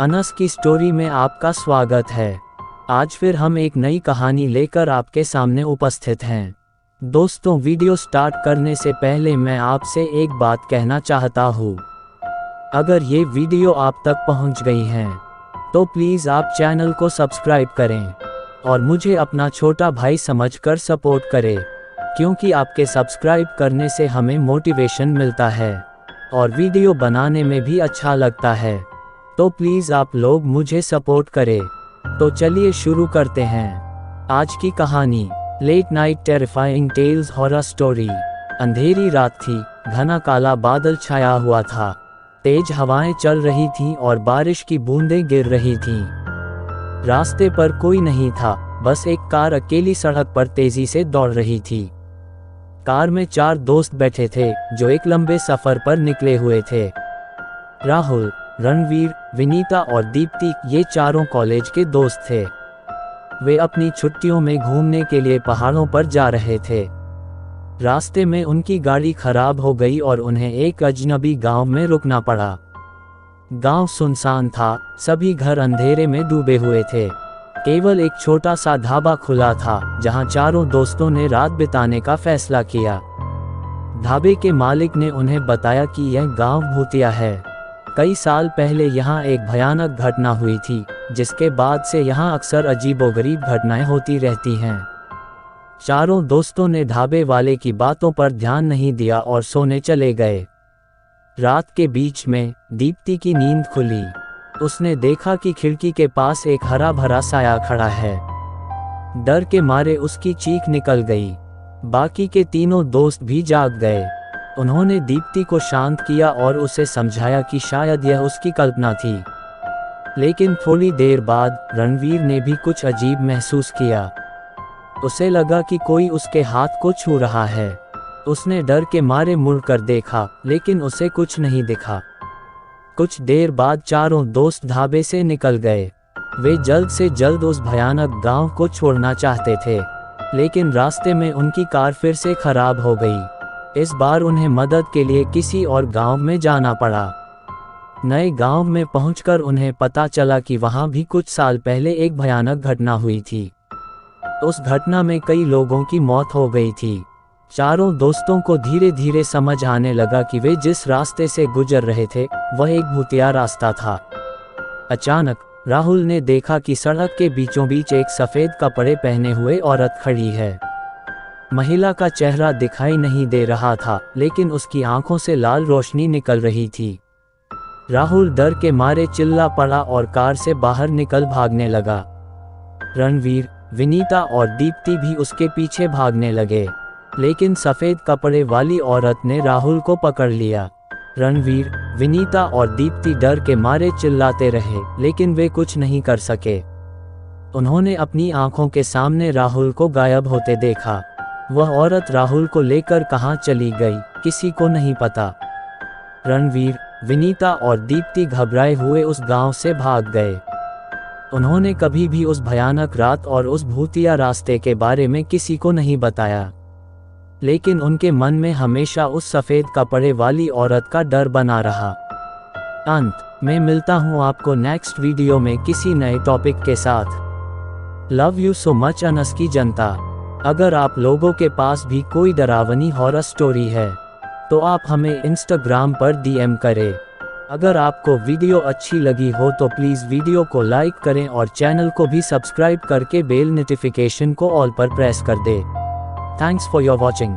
अनस की स्टोरी में आपका स्वागत है। आज फिर हम एक नई कहानी लेकर आपके सामने उपस्थित हैं। दोस्तों, वीडियो स्टार्ट करने से पहले मैं आपसे एक बात कहना चाहता हूँ। अगर ये वीडियो आप तक पहुँच गई हैं तो प्लीज़ आप चैनल को सब्सक्राइब करें और मुझे अपना छोटा भाई समझकर सपोर्ट करें, क्योंकि आपके सब्सक्राइब करने से हमें मोटिवेशन मिलता है और वीडियो बनाने में भी अच्छा लगता है। तो प्लीज़ आप लोग मुझे सपोर्ट करें। तो चलिए शुरू करते हैं आज की कहानी। Late night terrifying tales horror story. अंधेरी रात थी, घना काला बादल छाया हुआ था, तेज हवाएं चल रही थीं और बारिश की बूंदें गिर रही थीं। रास्ते पर कोई नहीं था, बस एक कार अकेली सड़क पर तेजी से दौड़ रही थी। कार में 4 दोस्त बैठे थे जो एक लंबे सफर पर निकले हुए थे। राहुल, रणवीर, विनीता और दीप्ति, ये चारों कॉलेज के दोस्त थे। वे अपनी छुट्टियों में घूमने के लिए पहाड़ों पर जा रहे थे। रास्ते में उनकी गाड़ी खराब हो गई और उन्हें एक अजनबी गांव में रुकना पड़ा। गांव सुनसान था, सभी घर अंधेरे में डूबे हुए थे। केवल एक छोटा सा ढाबा खुला था जहां चारों दोस्तों ने रात बिताने का फैसला किया। ढाबे के मालिक ने उन्हें बताया कि यह गांव भूतिया है। कई साल पहले यहाँ एक भयानक घटना हुई थी, जिसके बाद से यहाँ अक्सर अजीबोगरीब घटनाएं होती रहती हैं। चारों दोस्तों ने ढाबे वाले की बातों पर ध्यान नहीं दिया और सोने चले गए। रात के बीच में दीप्ति की नींद खुली। उसने देखा कि खिड़की के पास एक हरा भरा साया खड़ा है। डर के मारे उसकी चीख निकल गई। बाकी के तीनों दोस्त भी जाग गए। उन्होंने दीप्ति को शांत किया और उसे समझाया कि शायद यह उसकी कल्पना थी। लेकिन थोड़ी देर बाद रणवीर ने भी कुछ अजीब महसूस किया। उसे लगा कि कोई उसके हाथ को छू रहा है। उसने डर के मारे मुड़कर देखा, लेकिन उसे कुछ नहीं दिखा। कुछ देर बाद चारों दोस्त ढाबे से निकल गए। वे जल्द से जल्द उस भयानक गांव को छोड़ना चाहते थे, लेकिन रास्ते में उनकी कार फिर से खराब हो गई। इस बार उन्हें मदद के लिए किसी और गांव में जाना पड़ा। नए गांव में पहुंचकर उन्हें पता चला कि वहां भी कुछ साल पहले एक भयानक घटना हुई थी। उस घटना में कई लोगों की मौत हो गई थी। चारों दोस्तों को धीरे धीरे समझ आने लगा कि वे जिस रास्ते से गुजर रहे थे वह एक भूतिया रास्ता था। अचानक राहुल ने देखा कि सड़क के बीचों बीच एक सफ़ेद कपड़े पहने हुए औरत खड़ी है। महिला का चेहरा दिखाई नहीं दे रहा था, लेकिन उसकी आंखों से लाल रोशनी निकल रही थी। राहुल डर के मारे चिल्ला पड़ा और कार से बाहर निकल भागने लगा। रणवीर, विनीता और दीप्ति भी उसके पीछे भागने लगे, लेकिन सफ़ेद कपड़े वाली औरत ने राहुल को पकड़ लिया। रणवीर, विनीता और दीप्ति डर के मारे चिल्लाते रहे, लेकिन वे कुछ नहीं कर सके। उन्होंने अपनी आंखों के सामने राहुल को गायब होते देखा। वह औरत राहुल को लेकर कहां चली गई, किसी को नहीं पता। रणवीर, विनीता और दीप्ति घबराए हुए उस गांव से भाग गए। उन्होंने कभी भी उस भयानक रात और उस भूतिया रास्ते के बारे में किसी को नहीं बताया, लेकिन उनके मन में हमेशा उस सफ़ेद कपड़े वाली औरत का डर बना रहा। अंत में मिलता हूँ आपको नेक्स्ट वीडियो में किसी नए टॉपिक के साथ। Love you so much Anas की जनता। अगर आप लोगों के पास भी कोई डरावनी हॉरर स्टोरी है तो आप हमें इंस्टाग्राम पर डीएम करें। अगर आपको वीडियो अच्छी लगी हो तो प्लीज़ वीडियो को लाइक करें और चैनल को भी सब्सक्राइब करके बेल नोटिफिकेशन को ऑल पर प्रेस कर दें। Thanks for your watching.